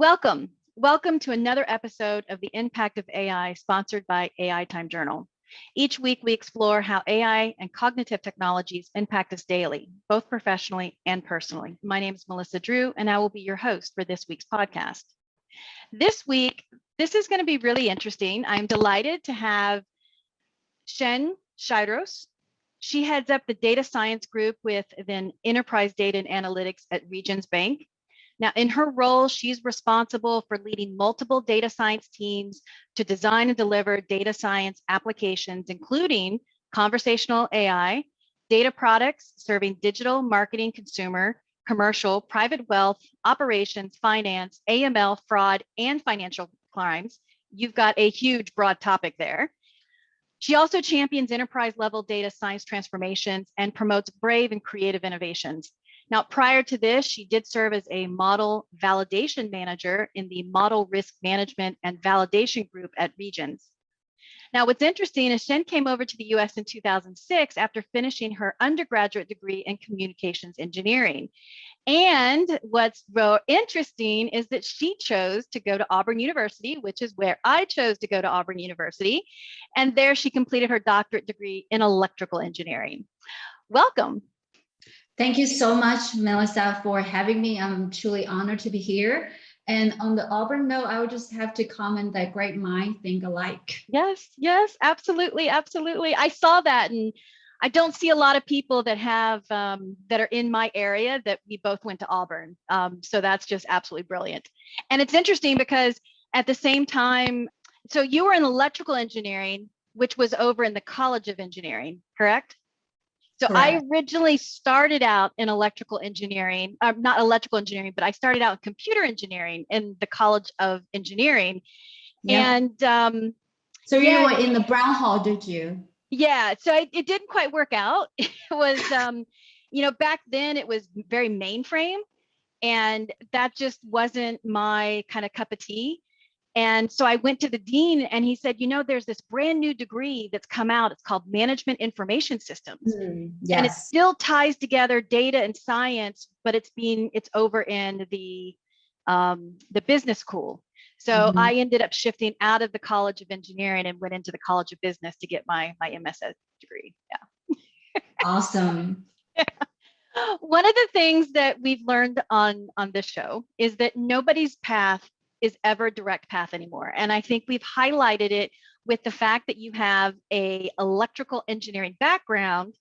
Welcome. Welcome to another episode of The Impact of AI, sponsored by AI Time Journal. Each week, we explore how AI and cognitive technologies impact us daily, both professionally and personally. My name is Melissa Drew, and I will be your host for this week's podcast. This week, this is going to be really interesting. I'm delighted to have Chun Schiros. She heads up the data science group within enterprise data and analytics at Regents Bank. Now, in her role, she's responsible for leading multiple data science teams to design and deliver data science applications, including conversational AI, data products serving digital, marketing, consumer, commercial, private wealth, operations, finance, AML, fraud, and financial crimes. You've got a huge, broad topic there. She also champions enterprise-level data science transformations and promotes brave and creative innovations. Now, prior to this, she did serve as a model validation manager in the model risk management and validation group at Regents. Now, what's interesting is Chun came over to the US in 2006 after finishing her undergraduate degree in communications engineering. And what's real interesting is that she chose to go to Auburn University, which is where I chose to go to Auburn University. And there she completed her doctorate degree in electrical engineering. Welcome. Thank you so much, Melissa, for having me. I'm truly honored to be here. And on the Auburn note, I would just have to comment that great minds think alike. Yes, absolutely. I saw that, and I don't see a lot of people that have that are in my area that we both went to Auburn. So that's just absolutely brilliant. And it's interesting because at the same time, so you were in electrical engineering, which was over in the College of Engineering, correct? So correct. I originally started out in electrical engineering, not electrical engineering, but I started out in computer engineering in the College of Engineering. Yeah. And so you were in the Brown Hall, did you? Yeah, so it didn't quite work out. It was, back then it was very mainframe, and that just wasn't my kind of cup of tea. And so I went to the dean and he said, there's this brand new degree that's come out. It's called Management Information Systems. Yes. And it still ties together data and science, but it's over in the business school. So I ended up shifting out of the College of Engineering and went into the College of Business to get my MSS degree. Yeah. Awesome. One of the things that we've learned on this show is that nobody's path is ever a direct path anymore. And I think we've highlighted it with the fact that you have a electrical engineering background,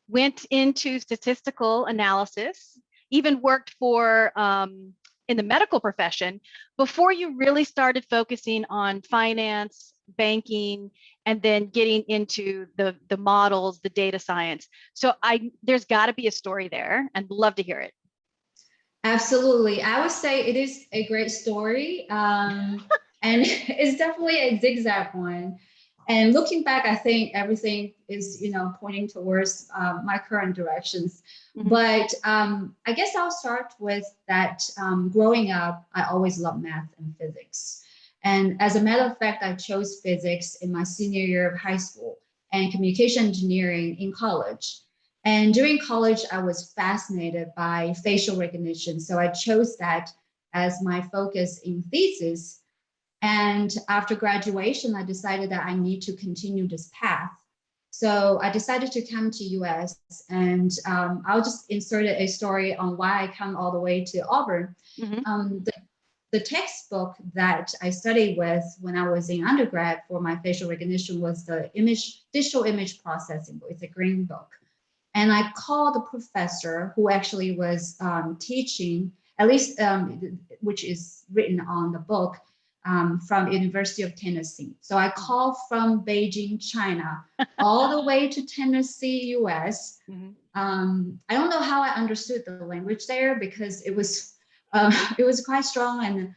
went into statistical analysis, even worked for in the medical profession before you really started focusing on finance, banking, and then getting into the models, the data science. So there's got to be a story there, and love to hear it. Absolutely. I would say it is a great story. And it's definitely a zigzag one. And looking back, I think everything is, pointing towards my current directions. Mm-hmm. But I guess I'll start with that. Growing up, I always loved math and physics. And as a matter of fact, I chose physics in my senior year of high school and communication engineering in college. And during college, I was fascinated by facial recognition. So I chose that as my focus in thesis. And after graduation, I decided that I need to continue this path. So I decided to come to US, and I'll just insert a story on why I come all the way to Auburn. Mm-hmm. The textbook that I studied with when I was in undergrad for my facial recognition was the digital image processing book. It's a green book. And I called the professor who actually was teaching, at least which is written on the book, from University of Tennessee. So I called from Beijing, China, all the way to Tennessee, US. Mm-hmm. I don't know how I understood the language there because it was quite strong and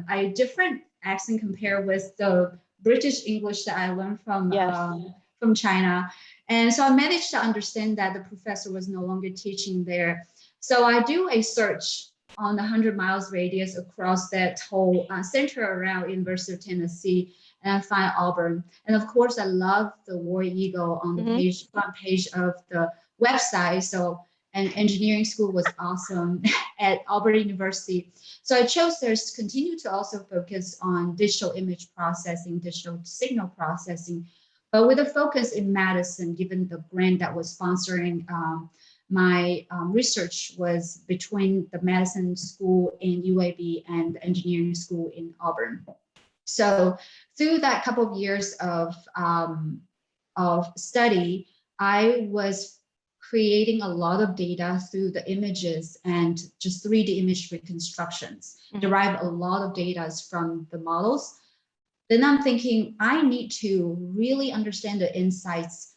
a different accent compared with the British English that I learned from China. And so I managed to understand that the professor was no longer teaching there. So I do a search on the 100 miles radius across that whole center around University of Tennessee, and I find Auburn. And of course, I love the war eagle on the front page of the website. So and engineering school was awesome at Auburn University. So I chose there to continue to also focus on digital image processing, digital signal processing, but with a focus in Madison, given the grant that was sponsoring my research was between the Madison School in UAB and the engineering school in Auburn. So through that couple of years of study, I was creating a lot of data through the images and just 3D image reconstructions, derive a lot of data from the models. Then I'm thinking, I need to really understand the insights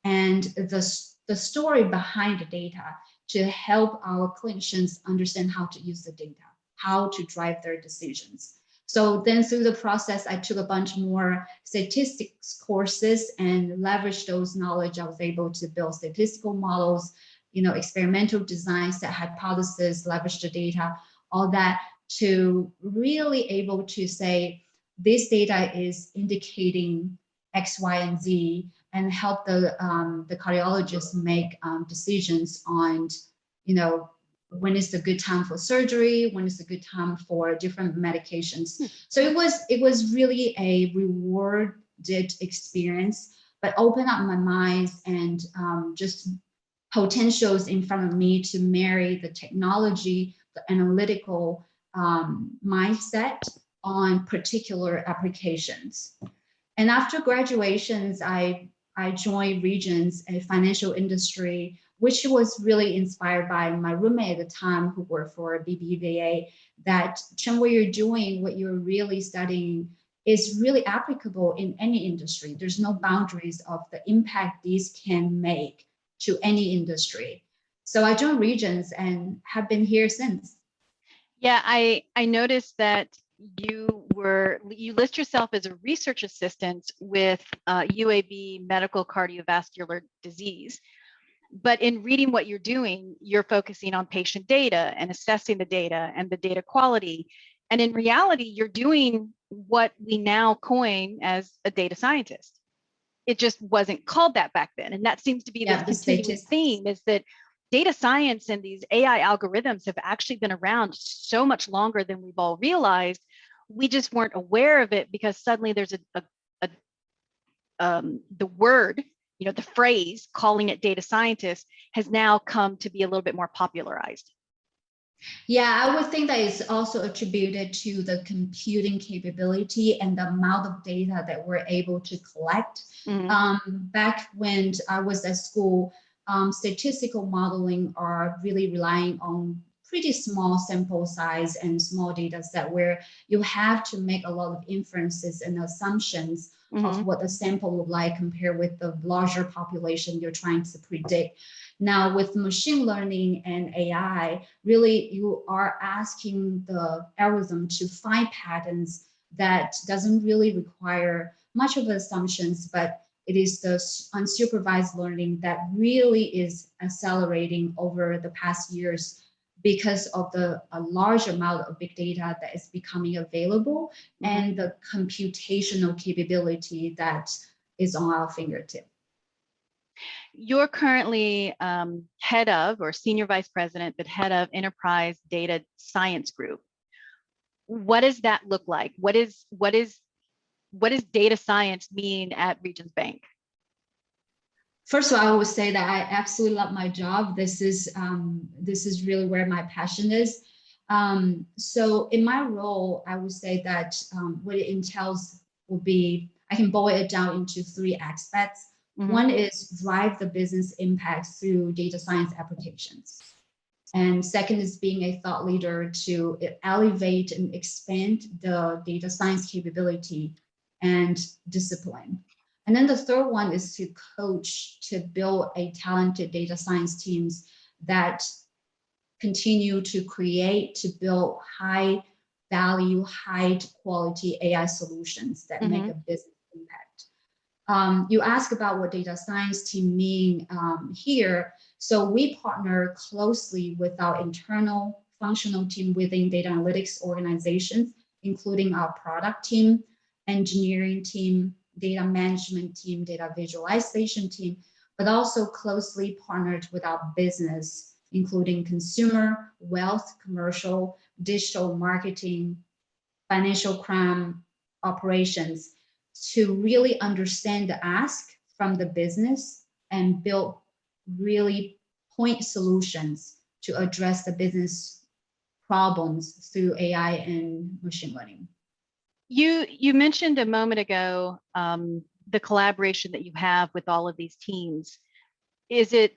and the story behind the data to help our clinicians understand how to use the data, how to drive their decisions. So then through the process, I took a bunch more statistics courses and leveraged those knowledge. I was able to build statistical models, experimental designs, set hypothesis, leverage the data, all that to really able to say, this data is indicating X, Y, and Z, and help the cardiologists make decisions on, when is the good time for surgery, when is the good time for different medications. So it was really a rewarded experience, but opened up my mind and just potentials in front of me to marry the technology, the analytical mindset on particular applications. And after graduations, I joined Regents, a financial industry, which was really inspired by my roommate at the time who worked for BBVA, that Chun, what you're doing, what you're really studying is really applicable in any industry. There's no boundaries of the impact these can make to any industry. So I joined Regents and have been here since. Yeah, I noticed that you list yourself as a research assistant with UAB medical cardiovascular disease. But in reading what you're doing, you're focusing on patient data and assessing the data and the data quality. And in reality, you're doing what we now coin as a data scientist. It just wasn't called that back then. And that seems to be the continuing theme, is that data science and these AI algorithms have actually been around so much longer than we've all realized. We just weren't aware of it because suddenly there's the word, the phrase calling it data scientist has now come to be a little bit more popularized. Yeah, I would think that is also attributed to the computing capability and the amount of data that we're able to collect. Back when I was at school, statistical modeling are really relying on pretty small sample size and small data set where you have to make a lot of inferences and assumptions of what the sample would like compared with the larger population you're trying to predict. Now with machine learning and AI, really you are asking the algorithm to find patterns that doesn't really require much of assumptions, but it is the unsupervised learning that really is accelerating over the past years because of a large amount of big data that is becoming available and the computational capability that is on our fingertip. You're currently head of, or senior vice president, but head of enterprise data science group. What does that look like? What does data science mean at Regents Bank? First of all, I would say that I absolutely love my job. This is really where my passion is. So in my role, I would say that what it entails will be, I can boil it down into 3 aspects. One is drive the business impact through data science applications. And second is being a thought leader to elevate and expand the data science capability and discipline. And then the third one is to coach, to build a talented data science teams that continue to create, to build high value, high quality AI solutions that make a business impact. You ask about what data science team mean here. So we partner closely with our internal functional team within data analytics organizations, including our product team, engineering team, data management team, data visualization team, but also closely partnered with our business, including consumer, wealth, commercial, digital marketing, financial crime operations, to really understand the ask from the business and build really point solutions to address the business problems through AI and machine learning. You mentioned a moment ago the collaboration that you have with all of these teams. Is it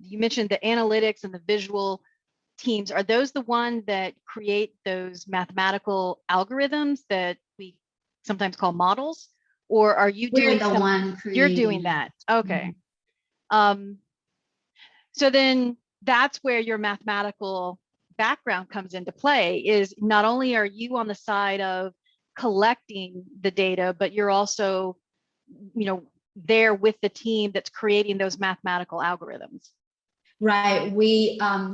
you mentioned the analytics and the visual teams, are those the one that create those mathematical algorithms that we sometimes call models? Or are you doing you're doing that? Okay. Mm-hmm. So then that's where your mathematical background comes into play, is not only are you on the side of collecting the data, but you're also, there with the team that's creating those mathematical algorithms. Right.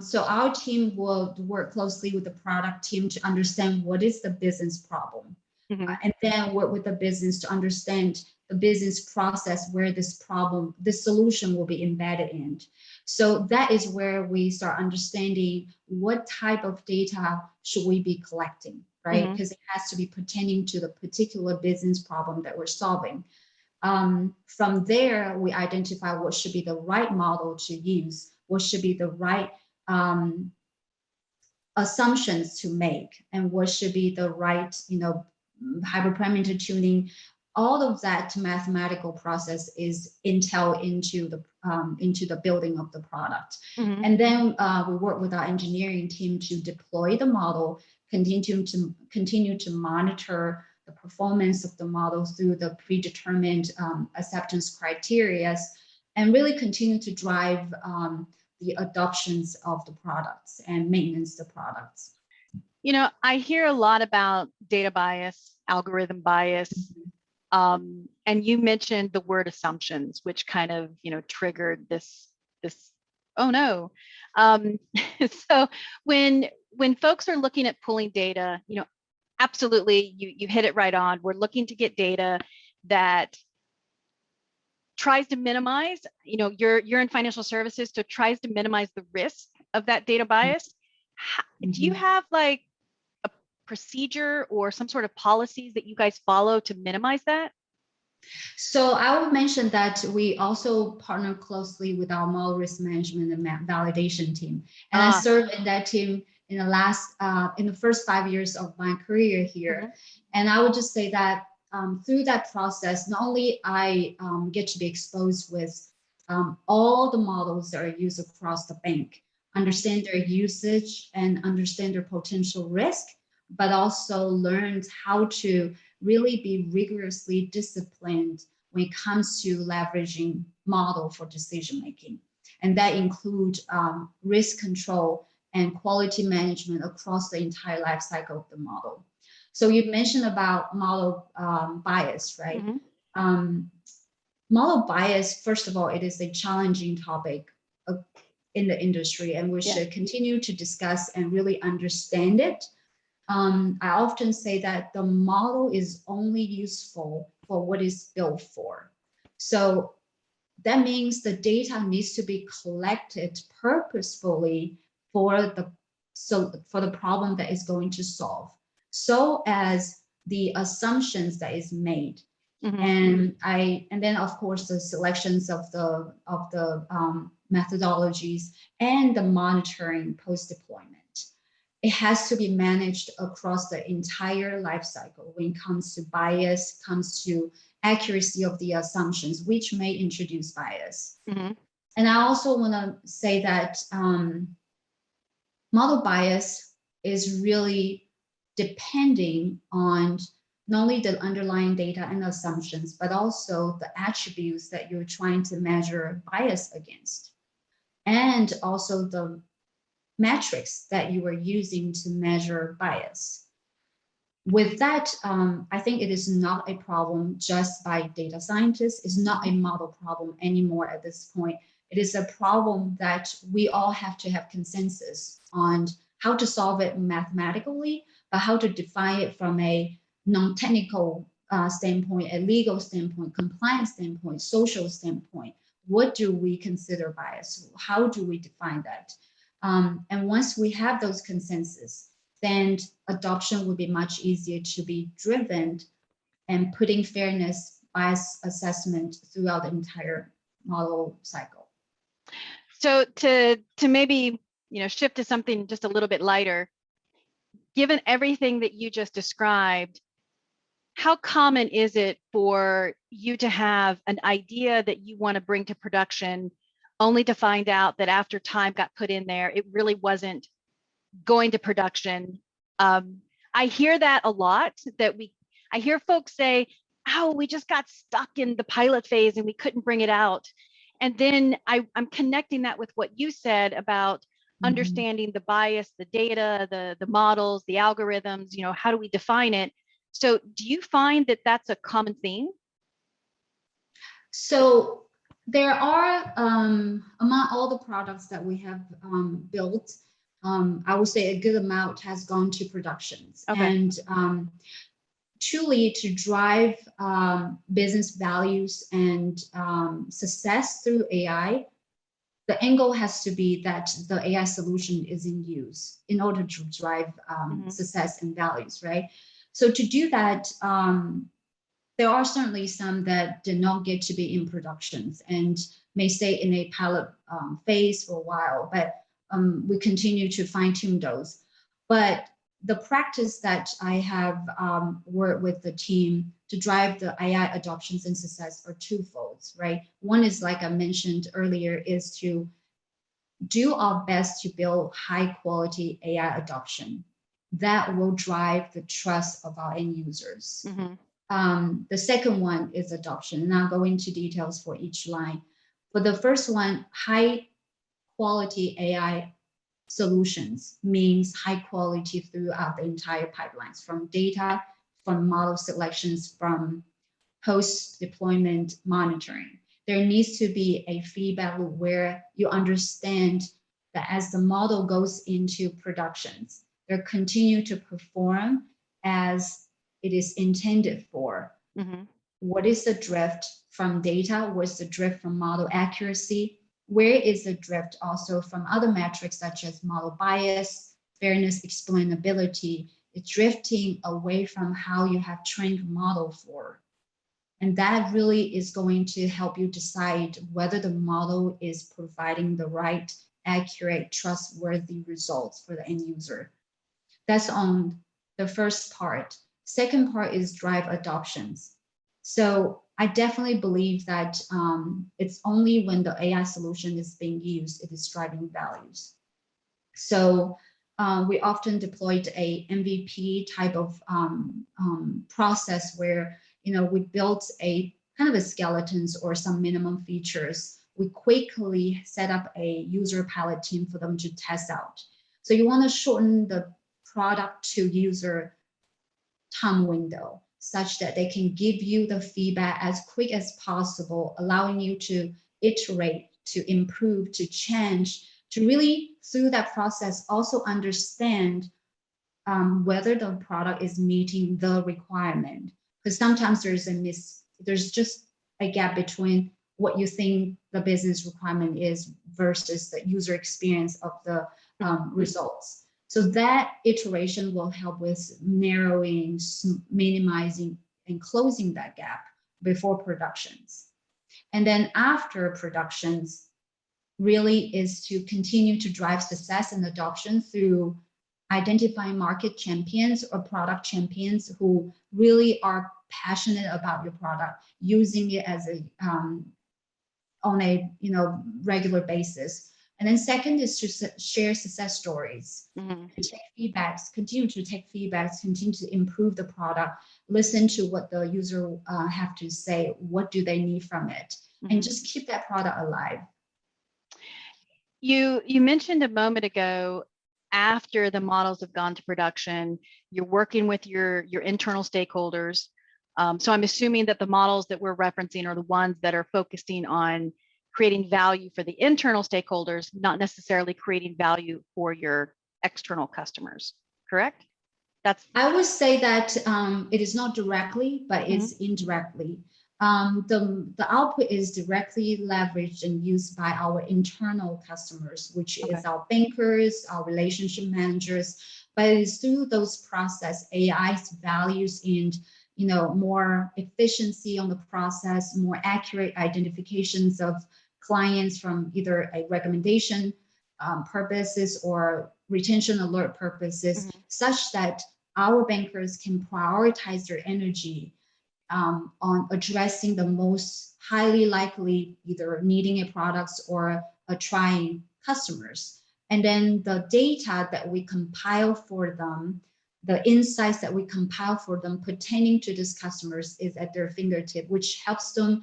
So our team will work closely with the product team to understand what is the business problem. Mm-hmm. And then work with the business to understand the business process where this solution will be embedded in. So that is where we start understanding what type of data should we be collecting, right? Because it has to be pertaining to the particular business problem that we're solving. From there, we identify what should be the right model to use, what should be the right assumptions to make, and what should be the right, hyperparameter tuning. All of that mathematical process is intel into the building of the product. Mm-hmm. And then we work with our engineering team to deploy the model, continue to monitor the performance of the model through the predetermined acceptance criteria, and really continue to drive the adoptions of the products and maintenance the products. I hear a lot about data bias, algorithm bias, and you mentioned the word assumptions, which kind of, triggered this, oh no. So when folks are looking at pulling data, absolutely, you hit it right on. We're looking to get data that tries to minimize, you're in financial services, so tries to minimize the risk of that data bias. Do you have like a procedure or some sort of policies that you guys follow to minimize that? So I will mention that we also partner closely with our model risk management and validation team. And I served in that team in the first 5 years of my career here. Mm-hmm. And I would just say that through that process, not only I get to be exposed with all the models that are used across the bank, understand their usage and understand their potential risk, but also learned how to really be rigorously disciplined when it comes to leveraging model for decision making. And that includes risk control and quality management across the entire life cycle of the model. So you mentioned about model bias, right? Mm-hmm. Model bias, first of all, it is a challenging topic in the industry, and we should continue to discuss and really understand it. I often say that the model is only useful for what it's built for. So that means the data needs to be collected purposefully for the problem that is going to solve, so as the assumptions that is made. Mm-hmm. And then of course the selections of the methodologies and the monitoring post deployment. It has to be managed across the entire life cycle when it comes to bias, comes to accuracy of the assumptions, which may introduce bias. Mm-hmm. And I also want to say that model bias is really depending on not only the underlying data and assumptions, but also the attributes that you're trying to measure bias against, and also the metrics that you are using to measure bias. With that, I think it is not a problem just by data scientists. It's not a model problem anymore at this point. It is a problem that we all have to have consensus on how to solve it mathematically, but how to define it from a non-technical standpoint, a legal standpoint, compliance standpoint, social standpoint, what do we consider bias? How do we define that? And once we have those consensus, then adoption will be much easier to be driven and putting fairness bias assessment throughout the entire model cycle. So to maybe, shift to something just a little bit lighter, given everything that you just described, how common is it for you to have an idea that you want to bring to production only to find out that after time got put in there, it really wasn't going to production? I hear that a lot, I hear folks say, oh, we just got stuck in the pilot phase and we couldn't bring it out. And then I'm connecting that with what you said about understanding the bias, the data, the models, the algorithms, how do we define it? So do you find that that's a common theme? So there are, among all the products that we have built, I would say a good amount has gone to productions. Okay. And truly to drive business values and success through AI, the angle has to be that the AI solution is in use in order to drive success and values, right? So to do that, there are certainly some that did not get to be in productions and may stay in a pilot phase for a while, but we continue to fine tune those. But the practice that I have worked with the team to drive the AI adoptions and success are twofold, right? One is, like I mentioned earlier, is to do our best to build high quality AI adoption that will drive the trust of our end users. The second one is adoption, and I'll go into details for each line. For the first one, high quality AI solutions means high quality throughout the entire pipelines, from data, from model selections, from post deployment monitoring. There needs to be a feedback loop where you understand that as the model goes into productions, they continue to perform as it is intended for. What is the drift from data? What's the drift from model accuracy? Where is the drift also from other metrics such as model bias, fairness, explainability? It's drifting away from how you have trained the model for. And that really is going to help you decide whether the model is providing the right, accurate, trustworthy results for the end user. That's on the first part. Second part is drive adoptions. So I definitely believe that it's only when the AI solution is being used, it is driving values. So we often deployed a MVP type of process where we built a kind of a skeletons or some minimum features. We quickly set up a user pilot team for them to test out. So you want to shorten the product to user time window such that they can give you the feedback as quick as possible, allowing you to iterate, to improve, to change, to really through that process also understand whether the product is meeting the requirement. Because sometimes there's just a gap between what you think the business requirement is versus the user experience of the results. So that iteration will help with narrowing, minimizing, and closing that gap before productions. And then after productions really is to continue to drive success and adoption through identifying market champions or product champions who really are passionate about your product, using it as a on a regular basis. And then second is to share success stories, take feedbacks, continue to take feedbacks, continue to improve the product, listen to what the user have to say, what do they need from it, and just keep that product alive. You mentioned a moment ago, after the models have gone to production, you're working with your internal stakeholders. So I'm assuming that the models that we're referencing are the ones that are focusing on creating value for the internal stakeholders, not necessarily creating value for your external customers, correct? I would say that it is not directly, but it's indirectly. The output is directly leveraged and used by our internal customers, which Okay. is our bankers, our relationship managers. But it's through those process, AI's values and more efficiency on the process, more accurate identifications of clients from either a recommendation purposes or retention alert purposes, such that our bankers can prioritize their energy on addressing the most highly likely either needing a product or trying customers. And then the data that we compile for them, the insights that we compile for them pertaining to these customers is at their fingertip, which helps them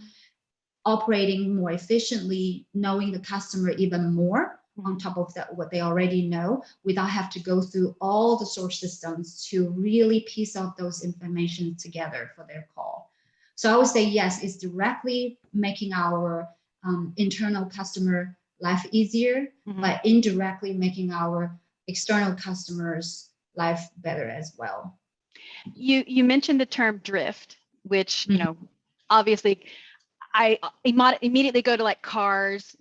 operating more efficiently, knowing the customer even more on top of that, what they already know, without have to go through all the source systems to really piece out those information together for their call. So I would say, yes, it's directly making our internal customer life easier, but indirectly making our external customers life better as well. You mentioned the term drift, which, obviously I immediately go to like cars,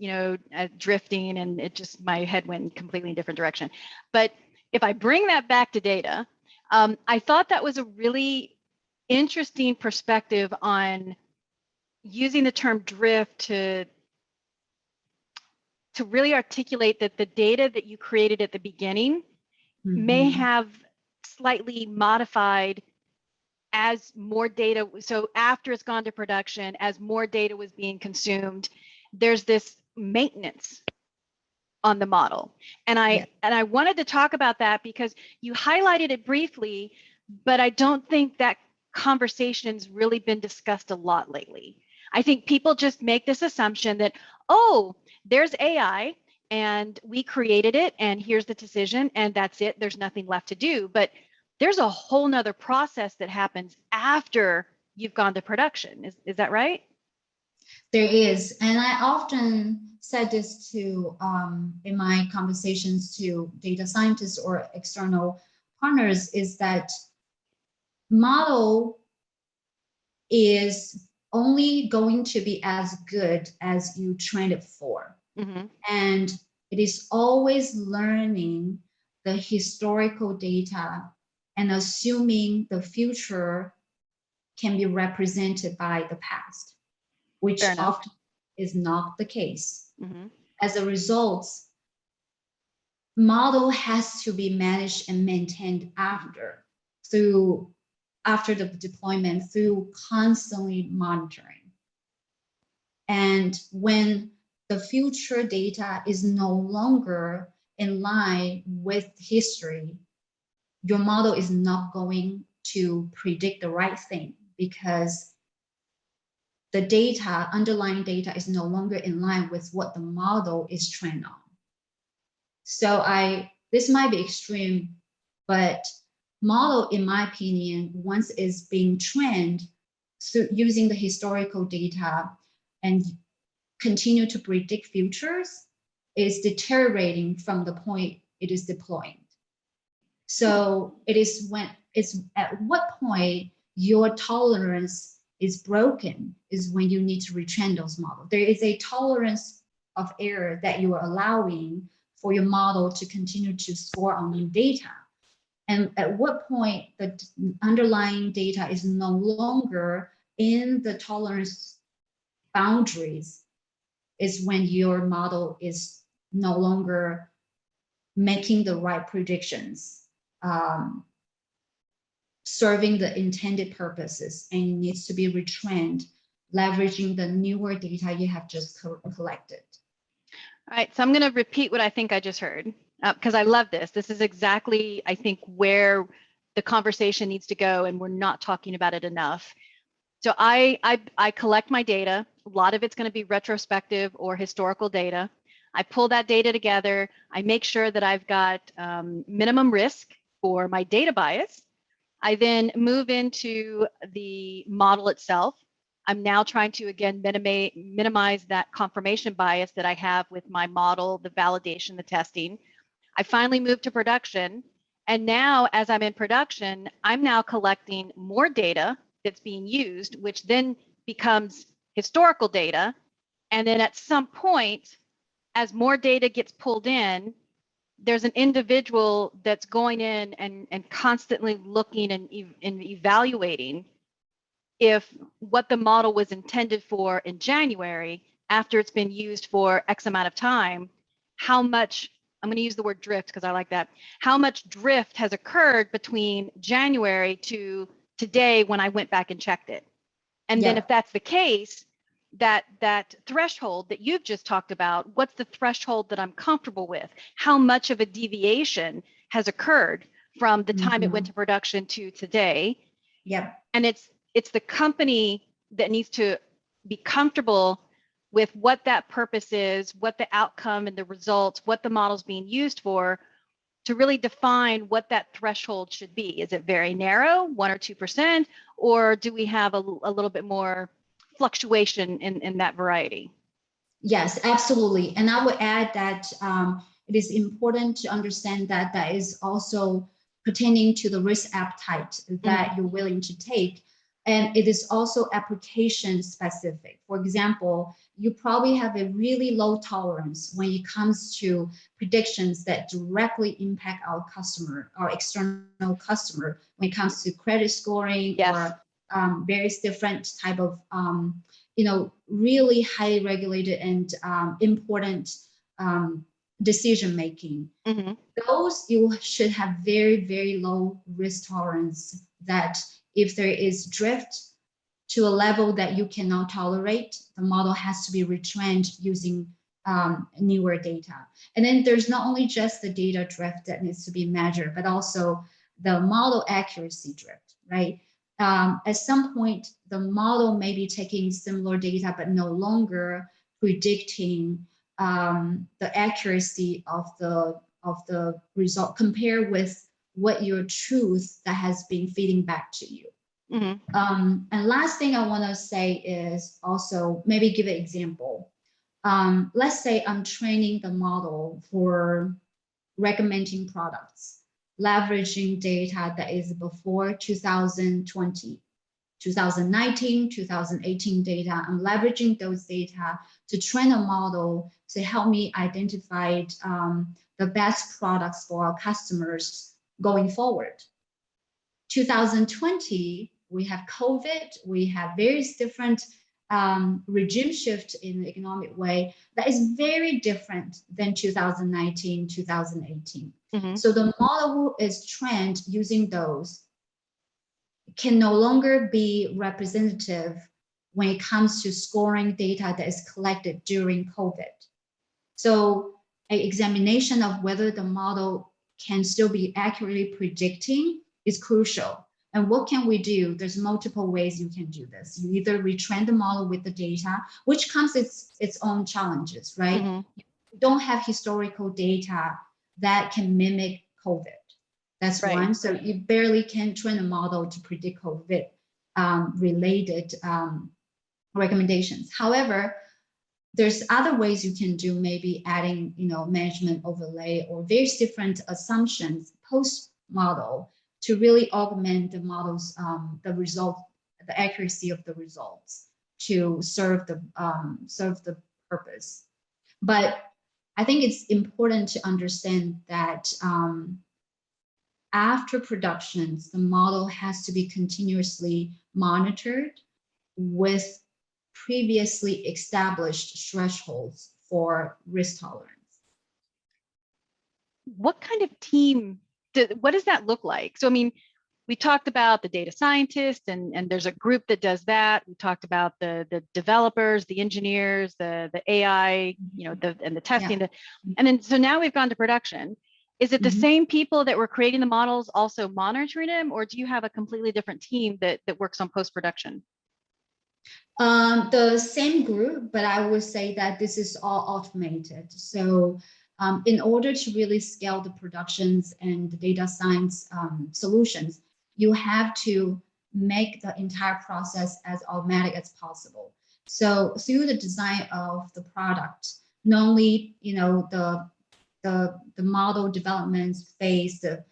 drifting, and my head went completely in a different direction. But if I bring that back to data, I thought that was a really interesting perspective on using the term drift to really articulate that the data that you created at the beginning may have slightly modified as more data. So after it's gone to production, as more data was being consumed, there's this maintenance on the model. And I wanted to talk about that because you highlighted it briefly, but I don't think that conversation's really been discussed a lot lately. I think people just make this assumption that, oh, there's AI and we created it and here's the decision and that's it. There's nothing left to do. But there's a whole nother process that happens after you've gone to production. Is that right? There is. And I often said this to in my conversations to data scientists or external partners, is that model is only going to be as good as you train it for. And it is always learning the historical data and assuming the future can be represented by the past, which often is not the case. As a result, model has to be managed and maintained after the deployment through constantly monitoring. And when the future data is no longer in line with history, your model is not going to predict the right thing because the data, underlying data, is no longer in line with what the model is trained on. So this might be extreme, but model, in my opinion, once it's being trained using the historical data and continue to predict futures, is deteriorating from the point it is deployed. So it's at what point your tolerance is broken is when you need to retrain those models. There is a tolerance of error that you are allowing for your model to continue to score on new data. And at what point the underlying data is no longer in the tolerance boundaries is when your model is no longer making the right predictions, serving the intended purposes, and needs to be retrained, leveraging the newer data you have just collected. All right, so I'm going to repeat what I think I just heard because I love this. This is exactly, I think, where the conversation needs to go, and we're not talking about it enough. So I collect my data. A lot of it's going to be retrospective or historical data. I pull that data together. I make sure that I've got minimum risk for my data bias. I then move into the model itself. I'm now trying to, again, minimize that confirmation bias that I have with my model, the validation, the testing. I finally move to production. And now, as I'm in production, I'm now collecting more data that's being used, which then becomes historical data. And then at some point, as more data gets pulled in, there's an individual that's going in and constantly looking and evaluating if what the model was intended for in January, after it's been used for X amount of time, how much, I'm going to use the word drift because I like that, how much drift has occurred between January to today when I went back and checked it. And then if that's the case, that threshold that you've just talked about, what's the threshold that I'm comfortable with? How much of a deviation has occurred from the time it went to production to today? And it's the company that needs to be comfortable with what that purpose is, what the outcome and the results, what the model's being used for, to really define what that threshold should be. Is it very narrow, 1 or 2%, or do we have a little bit more fluctuation in that variety? Yes, absolutely. And I would add that it is important to understand that that is also pertaining to the risk appetite that you're willing to take. And it is also application specific. For example, you probably have a really low tolerance when it comes to predictions that directly impact our customer, our external customer, when it comes to credit scoring or various different type of really highly regulated and important decision making. Those you should have very, very low risk tolerance, that if there is drift to a level that you cannot tolerate, the model has to be retrained using newer data. And then there's not only just the data drift that needs to be measured, but also the model accuracy drift, right? At some point, the model may be taking similar data, but no longer predicting the accuracy of the result compared with what your truth that has been feeding back to you. And last thing I want to say is also maybe give an example. Let's say I'm training the model for recommending products, leveraging data that is before 2020, 2019, 2018 data. I'm leveraging those data to train a model to help me identify the best products for our customers going forward. 2020, we have COVID, we have various different regime shift in the economic way that is very different than 2019, 2018. So the model who is trained using those can no longer be representative when it comes to scoring data that is collected during COVID. So an examination of whether the model can still be accurately predicting is crucial. And what can we do? There's multiple ways you can do this. You either retrain the model with the data, which comes with its own challenges, right? You don't have historical data that can mimic COVID. That's one. So you barely can train a model to predict COVID related recommendations. However, there's other ways you can do, maybe adding, management overlay or various different assumptions post-model to really augment the model's the result, the accuracy of the results to serve the purpose. But I think it's important to understand that after productions, the model has to be continuously monitored with previously established thresholds for risk tolerance. What kind of team, what does that look like? So, I mean, we talked about the data scientist and there's a group that does that. We talked about the developers, the engineers, the AI, and the testing. And then, so now we've gone to production. Is it the same people that were creating the models also monitoring them, or do you have a completely different team that works on post-production? The same group, but I would say that this is all automated. So in order to really scale the productions and the data science solutions, you have to make the entire process as automatic as possible. So through the design of the product, not only the model development phase, the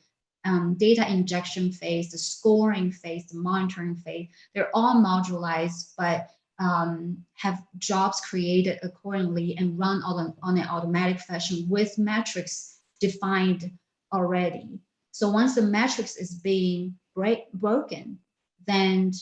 data injection phase, the scoring phase, the monitoring phase, they're all modularized, but have jobs created accordingly and run on an automatic fashion with metrics defined already. So once the metrics is being broken, then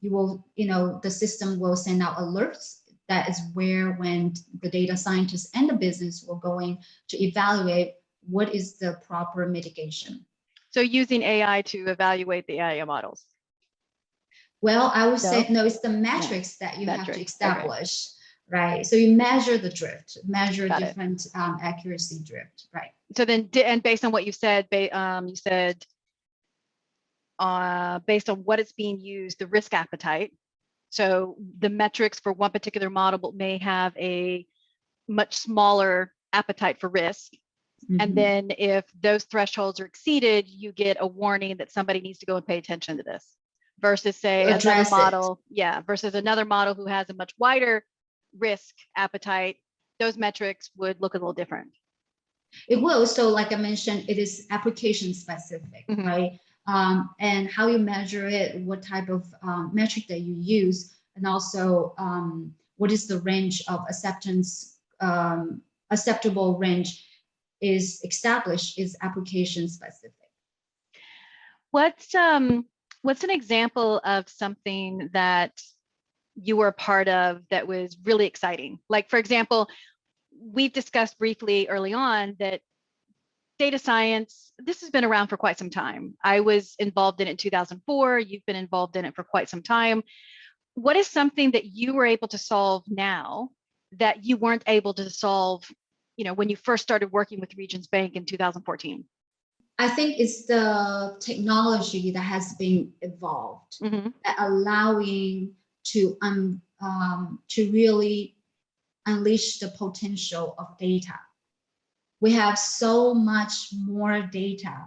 the system will send out alerts. That is where when the data scientists and the business will going to evaluate what is the proper mitigation. So using AI to evaluate the AI models. Well, I would say no, it's the metrics that you have to establish, right? So you measure the drift, measure different accuracy drift, right? So then, and based on what you said, you said based on what it's being used, the risk appetite. So the metrics for one particular model may have a much smaller appetite for risk. Mm-hmm. And then if those thresholds are exceeded, you get a warning that somebody needs to go and pay attention to this. Versus say another model, versus another model who has a much wider risk appetite, those metrics would look a little different. It will. So like I mentioned, it is application specific, mm-hmm. right? And how you measure it, what type of metric that you use, and also what is the range of acceptance, acceptable range is established is application specific. What's an example of something that you were a part of that was really exciting? Like, for example, we've discussed briefly early on that data science, this has been around for quite some time. I was involved in it in 2004. You've been involved in it for quite some time. What is something that you were able to solve now that you weren't able to solve, when you first started working with Regents Bank in 2014? I think it's the technology that has been evolved, mm-hmm. that allowing to really unleash the potential of data. We have so much more data.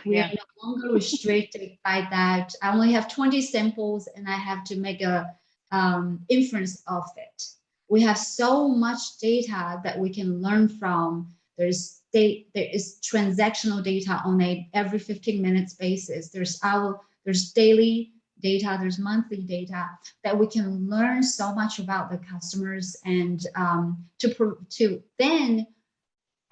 We are no longer restricted by that. I only have 20 samples and I have to make a inference of it. We have so much data that we can learn from. There is transactional data on a every 15 minutes basis. There's daily data, there's monthly data that we can learn so much about the customers and to then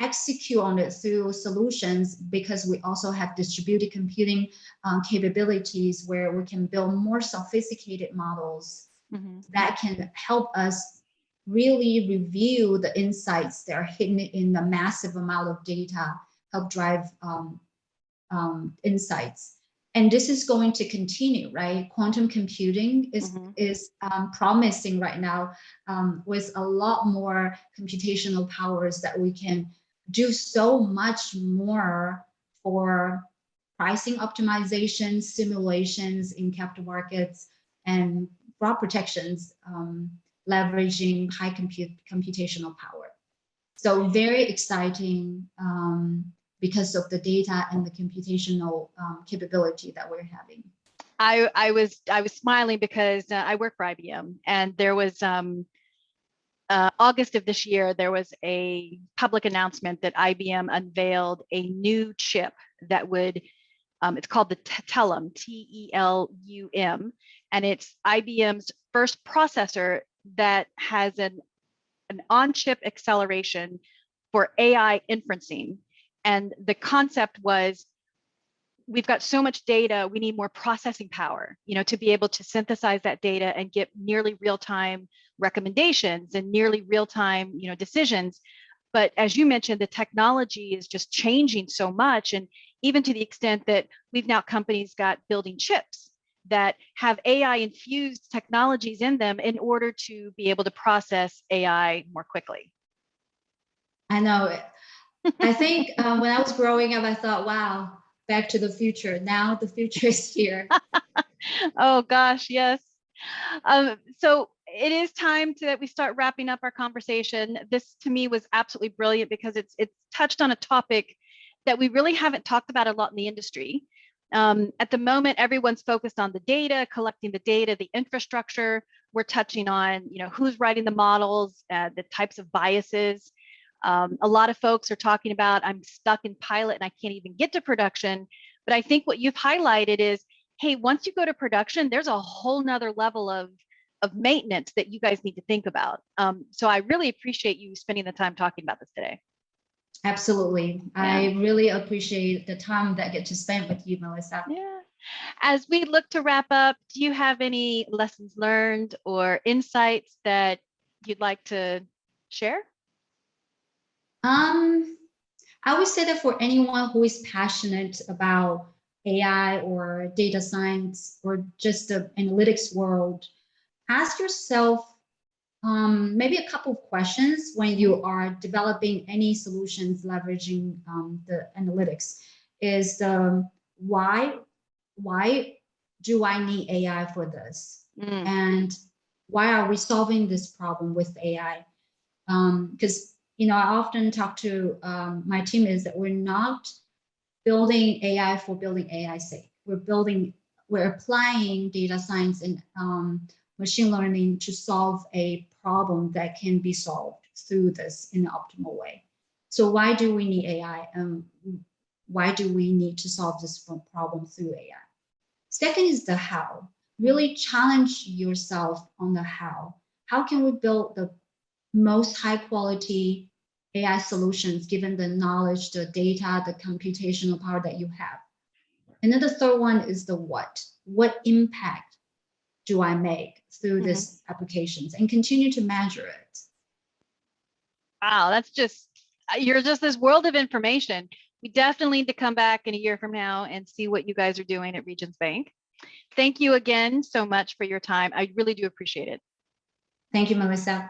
execute on it through solutions, because we also have distributed computing capabilities where we can build more sophisticated models, mm-hmm. that can help us really review the insights that are hidden in the massive amount of data, help drive insights. And this is going to continue, right? Quantum computing is promising right now with a lot more computational powers that we can do so much more for pricing optimization, simulations in capital markets, and fraud protections, leveraging high computational power. So very exciting because of the data and the computational capability that we're having. I was smiling because I work for IBM, and there was August of this year, there was a public announcement that IBM unveiled a new chip that would, it's called the Telum, T-E-L-U-M, and it's IBM's first processor that has an on-chip acceleration for AI inferencing. And the concept was, we've got so much data, we need more processing power, to be able to synthesize that data and get nearly real-time recommendations and nearly real-time, decisions. But as you mentioned, the technology is just changing so much. And even to the extent that we've now companies got building chips that have AI infused technologies in them in order to be able to process AI more quickly. I know it. I think when I was growing up, I thought, wow, Back to the Future. Now the future is here. Oh gosh, yes. So it is time that we start wrapping up our conversation. This to me was absolutely brilliant because it's touched on a topic that we really haven't talked about a lot in the industry. At the moment, everyone's focused on the data, collecting the data, the infrastructure. We're touching on, who's writing the models, the types of biases. A lot of folks are talking about, I'm stuck in pilot and I can't even get to production. But I think what you've highlighted is, hey, once you go to production, there's a whole nother level of maintenance that you guys need to think about. So I really appreciate you spending the time talking about this today. Absolutely. Yeah. I really appreciate the time that I get to spend with you, Melissa. Yeah. As we look to wrap up, do you have any lessons learned or insights that you'd like to share? I would say that for anyone who is passionate about AI or data science or just the analytics world, ask yourself maybe a couple of questions when you are developing any solutions leveraging the analytics. Is the why do I need AI for this? And why are we solving this problem with AI? Because I often talk to my team is that we're not building AI for building AI's sake. We're applying data science and machine learning to solve a problem that can be solved through this in an optimal way. So why do we need AI? Why do we need to solve this problem through AI? Second is the how. Really challenge yourself on the how. How can we build the most high quality AI solutions given the knowledge, the data, the computational power that you have? And then the third one is the what. What impact do I make through these applications, and continue to measure it? Wow, you're just this world of information. We definitely need to come back in a year from now and see what you guys are doing at Regents Bank. Thank you again so much for your time. I really do appreciate it. Thank you, Melissa.